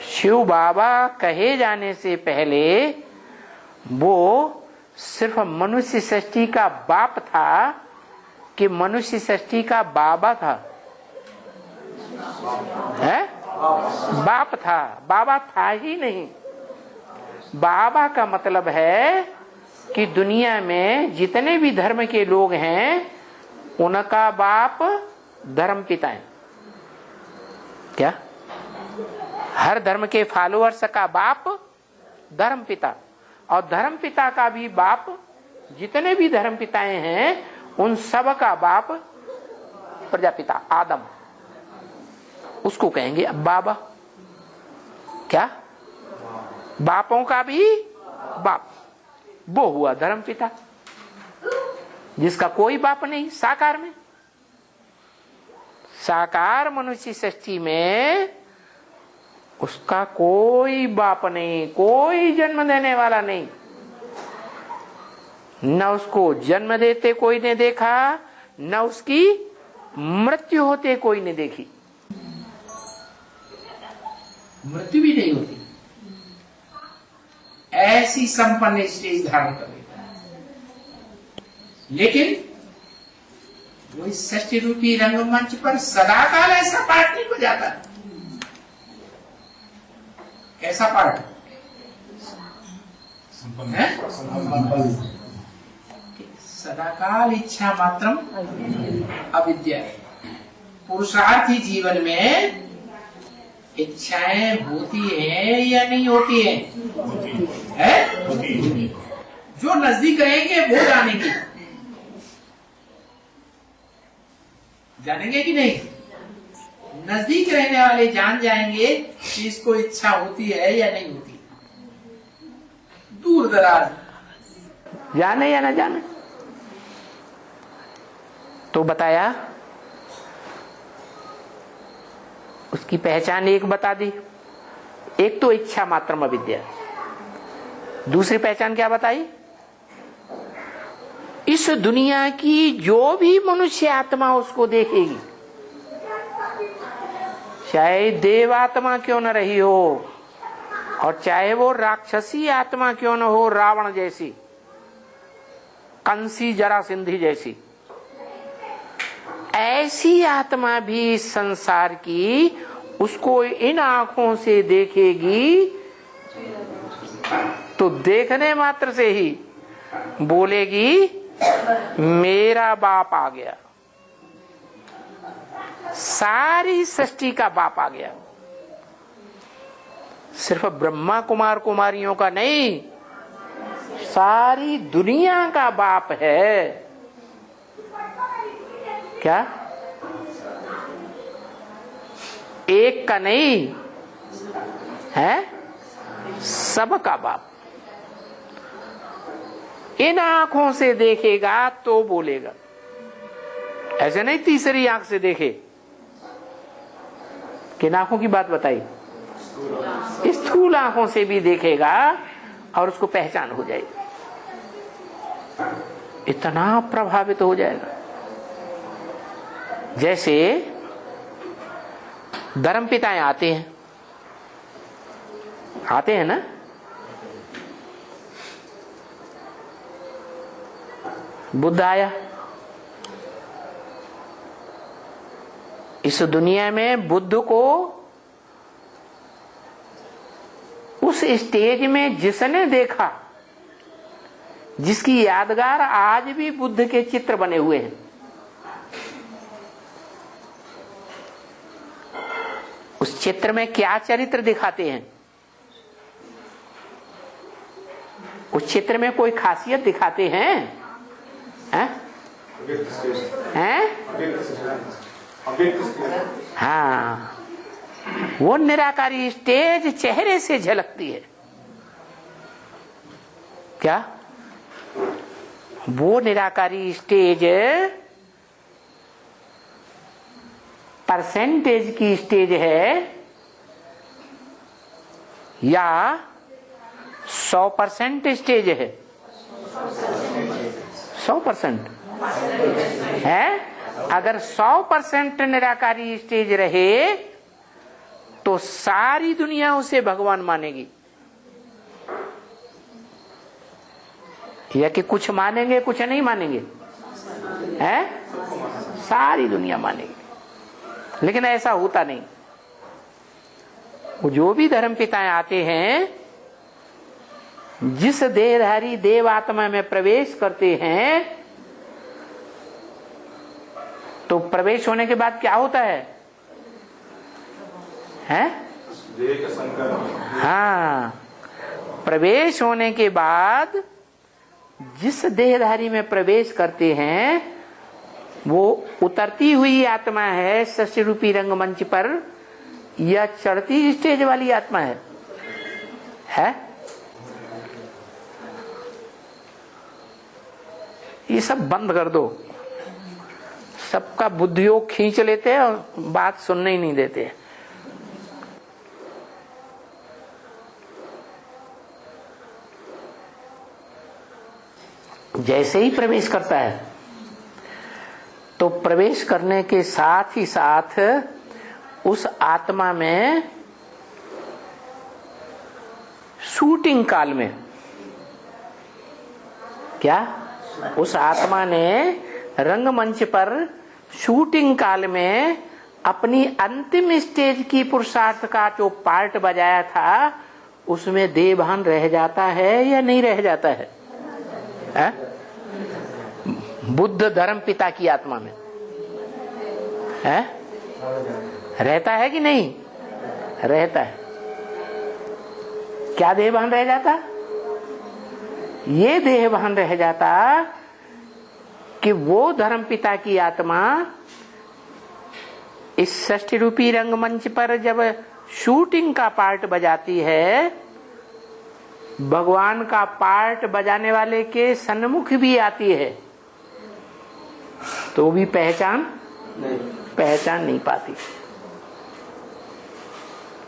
S1: शिव बाबा कहे जाने से पहले वो सिर्फ मनुष्य सृष्टि का बाप था कि मनुष्य सृष्टि का बाबा था? है? बाप था, बाबा था ही नहीं। बाबा का मतलब है कि दुनिया में जितने भी धर्म के लोग हैं उनका बाप धर्म पिता है। क्या? हर धर्म के फॉलोअर्स का बाप धर्म पिता, और धर्म पिता का भी बाप, जितने भी धर्म पिताएं हैं उन सब का बाप प्रजापिता आदम, उसको कहेंगे अब बाबा। क्या? बापों का भी बाप, वो हुआ धर्म पिता, जिसका कोई बाप नहीं साकार में। साकार मनुष्य सृष्टि में उसका कोई बाप नहीं, कोई जन्म देने वाला नहीं। न उसको जन्म देते कोई ने देखा, न उसकी मृत्यु होते कोई ने देखी। मृत्यु भी नहीं होती, ऐसी संपन्न स्टेज धारण कर लेता है। लेकिन वो इस सृष्टि रूपी रंगमंच पर सदाकाल ऐसा पार्ट नहीं बजाता। कैसा पार्ट है? सदाकाल इच्छा मात्रम अविद्या। पुरुषार्थी जीवन में इच्छाएं होती है या नहीं होती है? जो नजदीक रहेंगे वो जानेंगे, जानेंगे कि नहीं? नजदीक रहने वाले जान जाएंगे कि इसको इच्छा होती है या नहीं होती। दूर दराज जाने या ना जाने। तो बताया, उसकी पहचान एक बता दी। एक तो इच्छा मात्रम अविद्या, दूसरी पहचान क्या बताई? इस दुनिया की जो भी मनुष्य आत्मा उसको देखेगी, चाहे देवात्मा क्यों न रही हो और चाहे वो राक्षसी आत्मा क्यों न हो, रावण जैसी, कंसी जरासिंधी जैसी, ऐसी आत्मा भी संसार की उसको इन आंखों से देखेगी तो देखने मात्र से ही बोलेगी मेरा बाप आ गया, सारी सृष्टि का बाप आ गया। सिर्फ ब्रह्मा कुमार कुमारियों का नहीं, सारी दुनिया का बाप है। क्या? एक का नहीं है, सबका बाप। इन आंखों से देखेगा तो बोलेगा, ऐसे नहीं तीसरी आंख से देखे। किन आंखों की बात बताई? स्थूल आंखों से भी देखेगा और उसको पहचान हो जाएगी, इतना प्रभावित हो जाएगा। जैसे धर्मपिताएं आते हैं ना, बुद्ध आया। इस दुनिया में बुद्ध को उस स्टेज में जिसने देखा, जिसकी यादगार आज भी बुद्ध के चित्र बने हुए हैं, उस चित्र में क्या चरित्र दिखाते हैं? उस चित्र में कोई खासियत दिखाते हैं? हाँ, वो निराकारी स्टेज चेहरे से झलकती है। क्या? वो निराकारी स्टेज परसेंटेज की स्टेज है या 100% स्टेज है? 100% है। अगर 100% निराकारी स्टेज रहे तो सारी दुनिया उसे भगवान मानेगी, या कि कुछ मानेंगे कुछ नहीं मानेंगे? है, सारी दुनिया मानेगी। लेकिन ऐसा होता नहीं। वो जो भी धर्मपिताएं आते हैं, जिस देहधारी देव आत्मा में प्रवेश करते हैं, तो प्रवेश होने के बाद क्या होता है? हाँ, प्रवेश होने के बाद जिस देहधारी में प्रवेश करते हैं वो उतरती हुई आत्मा है सृष्टि रूपी रंगमंच पर, या चढ़ती स्टेज वाली आत्मा है? ये सब बंद कर दो। सबका बुद्धियोग खींच लेते हैं और बात सुनने ही नहीं देते। जैसे ही प्रवेश करता है तो प्रवेश करने के साथ ही साथ उस आत्मा में शूटिंग काल में, क्या उस आत्मा ने रंगमंच पर शूटिंग काल में अपनी अंतिम स्टेज की पुरुषार्थ का जो पार्ट बजाया था उसमें देह भान रह जाता है या नहीं रह जाता है? बुद्ध धर्म पिता की आत्मा में है? रहता है कि नहीं रहता है? क्या देह भान रह जाता? ये देह भान रह जाता कि वो धर्म पिता की आत्मा इस षष्ठी रूपी रंगमंच पर जब शूटिंग का पार्ट बजाती है, भगवान का पार्ट बजाने वाले के सन्मुख भी आती है, तो भी पहचान नहीं पाती।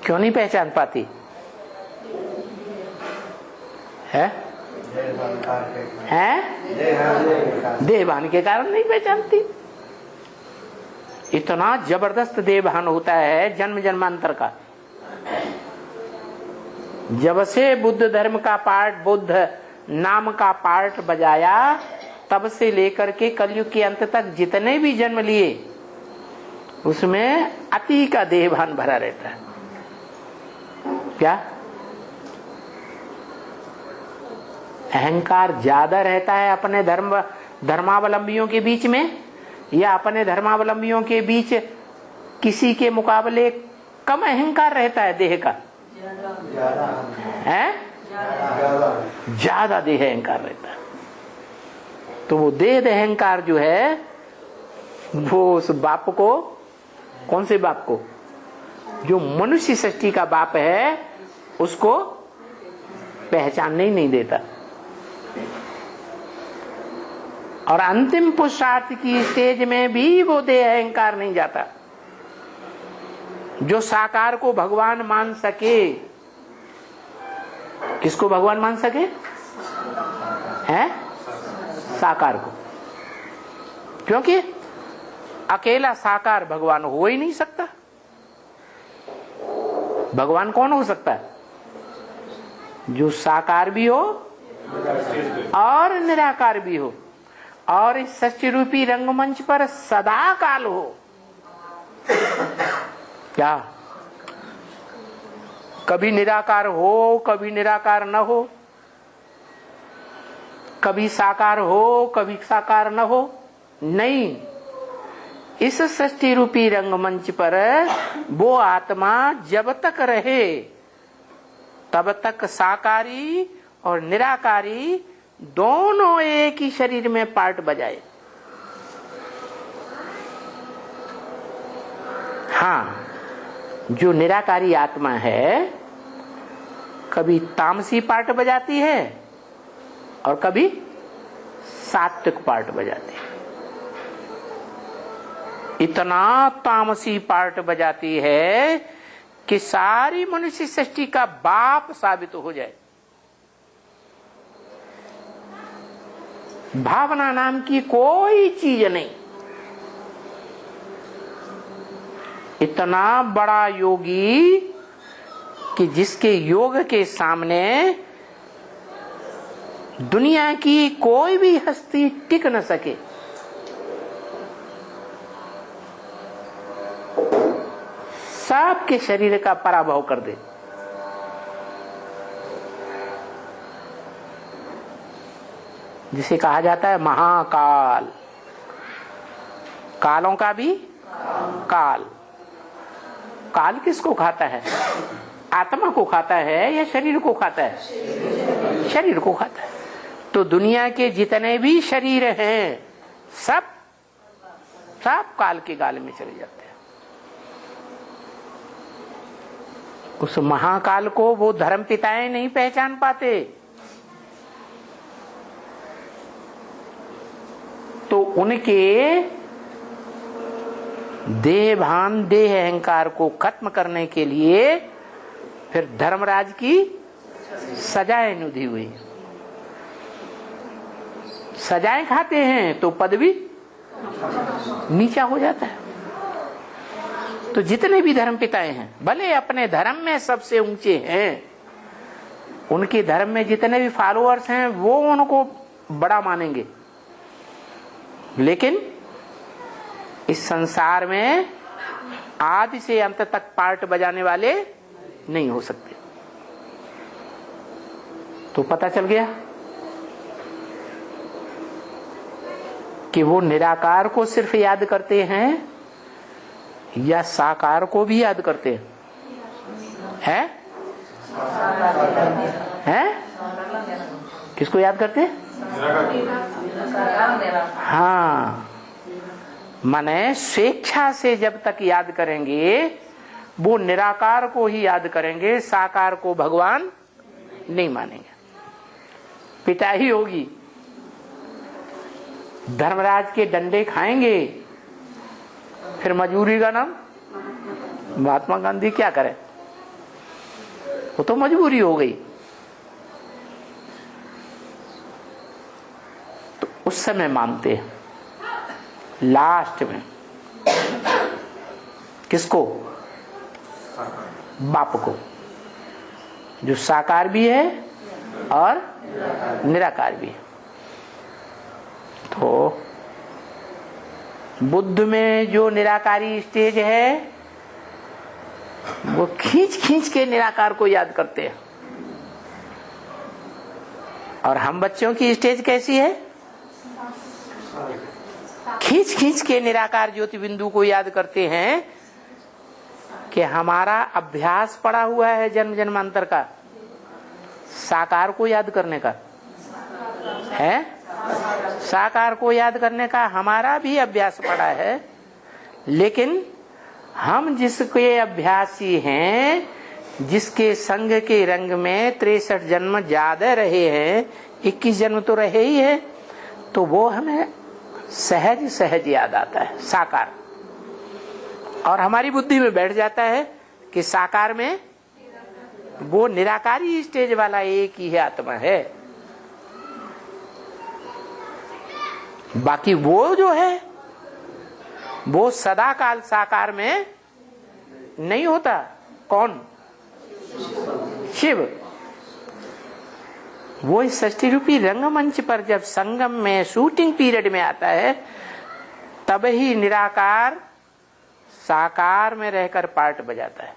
S1: क्यों नहीं पहचान पाती है? देहभान के कारण नहीं पहचानती। इतना जबरदस्त देहभान होता है जन्म जन्मांतर का। जब से बुद्ध धर्म का पार्ट, बुद्ध नाम का पार्ट बजाया, तब से लेकर के कलयुग के अंत तक जितने भी जन्म लिए, उसमें अति का देहभान भरा रहता है। क्या अहंकार ज्यादा रहता है अपने धर्मावलंबियों के बीच में, या अपने धर्मावलंबियों के बीच किसी के मुकाबले कम अहंकार रहता है देह का? है ज्यादा देह अहंकार रहता है। तो वो देह अहंकार जो है, वो उस बाप को, कौन से बाप को? जो मनुष्य सृष्टि का बाप है, उसको पहचानने ही नहीं देता। और अंतिम पुरुषार्थ की स्टेज में भी वो देह अहंकार नहीं जाता। जो साकार को भगवान मान सके, किसको भगवान मान सके? है साकार को। क्योंकि अकेला साकार भगवान हो ही नहीं सकता। भगवान कौन हो सकता है? जो साकार भी हो और निराकार भी हो, और इस सच्ची रूपी रंगमंच पर सदा काल हो। क्या कभी निराकार हो, कभी निराकार न हो, कभी साकार हो, कभी साकार न हो? नहीं। इस सृष्टि रूपी रंगमंच पर वो आत्मा जब तक रहे, तब तक साकारी और निराकारी दोनों एक ही शरीर में पार्ट बजाए। हाँ, जो निराकारी आत्मा है, कभी तामसी पार्ट बजाती है और कभी सात्विक पार्ट बजाती है। इतना तामसी पार्ट बजाती है कि सारी मनुष्य सृष्टि का बाप साबित हो जाए। भावना नाम की कोई चीज नहीं। इतना बड़ा योगी कि जिसके योग के सामने दुनिया की कोई भी हस्ती टिक न सके। सबके शरीर का पराभव कर दे। जिसे कहा जाता है महाकाल। कालों का भी काल। काल किसको खाता है? आत्मा को खाता है या शरीर को खाता है? शरीर को खाता है। तो दुनिया के जितने भी शरीर हैं, सब काल के गाल में चले जाते हैं। उस महाकाल को वो धर्म पिताएं नहीं पहचान पाते। तो उनके देह भान, देह अहंकार को खत्म करने के लिए फिर धर्मराज की सजाएं नुदी हुई। सजाएं खाते हैं तो पद भी नीचा हो जाता है। तो जितने भी धर्म पिताएं हैं, भले अपने धर्म में सबसे ऊंचे हैं, उनके धर्म में जितने भी फॉलोअर्स हैं वो उनको बड़ा मानेंगे, लेकिन इस संसार में आदि से अंत तक पार्ट बजाने वाले नहीं हो सकते। तो पता चल गया कि वो निराकार को सिर्फ याद करते हैं या साकार को भी याद करते हैं? हैं? किसको याद करते हैं? हाँ, माने स्वेच्छा से जब तक याद करेंगे वो निराकार को ही याद करेंगे, साकार को भगवान नहीं मानेंगे, पिटाई होगी, धर्मराज के डंडे खाएंगे, फिर मजबूरी का नाम। महात्मा गांधी क्या करे, वो तो मजबूरी हो गई। तो उस समय मानते हैं, लास्ट में किसको? बाप को, जो साकार भी है और निराकार भी है। तो बुद्ध में जो निराकारी स्टेज है वो खींच खींच के निराकार को याद करते हैं, और हम बच्चों की स्टेज कैसी है? खींच खींच के निराकार ज्योति बिंदु को याद करते हैं कि हमारा अभ्यास पड़ा हुआ है जन्म जन्मांतर का, साकार को याद करने का है, साकार को याद करने का हमारा भी अभ्यास पड़ा है। लेकिन हम जिसके अभ्यासी हैं, जिसके संग के रंग में 63 जन्म ज्यादा रहे हैं, 21 जन्म तो रहे ही है, तो वो हमें सहज सहज याद आता है साकार, और हमारी बुद्धि में बैठ जाता है कि साकार में वो निराकारी स्टेज वाला एक ही है, आत्मा है। बाकी वो जो है वो सदा काल साकार में नहीं होता। कौन? शिव। वो इस षष्ठी रूपी रंगमंच पर जब संगम में शूटिंग पीरियड में आता है, तब ही निराकार साकार में रहकर पार्ट बजाता है।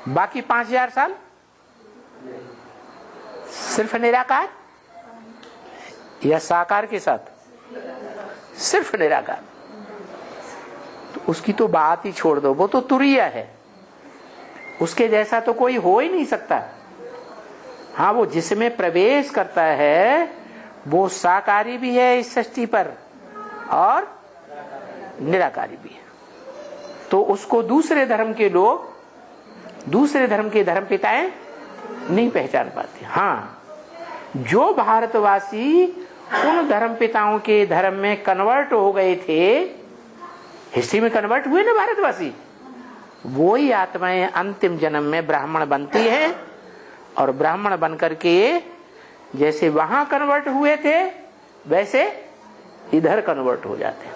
S1: बाकी 5000 साल सिर्फ निराकार या साकार के साथ? सिर्फ निराकार। तो उसकी तो बात ही छोड़ दो, वो तो तुरीय है, उसके जैसा तो कोई हो ही नहीं सकता। हाँ, वो जिसमें प्रवेश करता है वो साकारी भी है इस सृष्टि पर और निराकारी भी है। तो उसको दूसरे धर्म के लोग, दूसरे धर्म के धर्म पिताएं नहीं पहचान पाते। हाँ, जो भारतवासी उन धर्म पिताओं के धर्म में कन्वर्ट हो गए थे, हिस्ट्री में कन्वर्ट हुए ना भारतवासी, वो ही आत्माएं अंतिम जन्म में ब्राह्मण बनती है, और ब्राह्मण बनकर के जैसे वहां कन्वर्ट हुए थे वैसे इधर कन्वर्ट हो जाते हैं।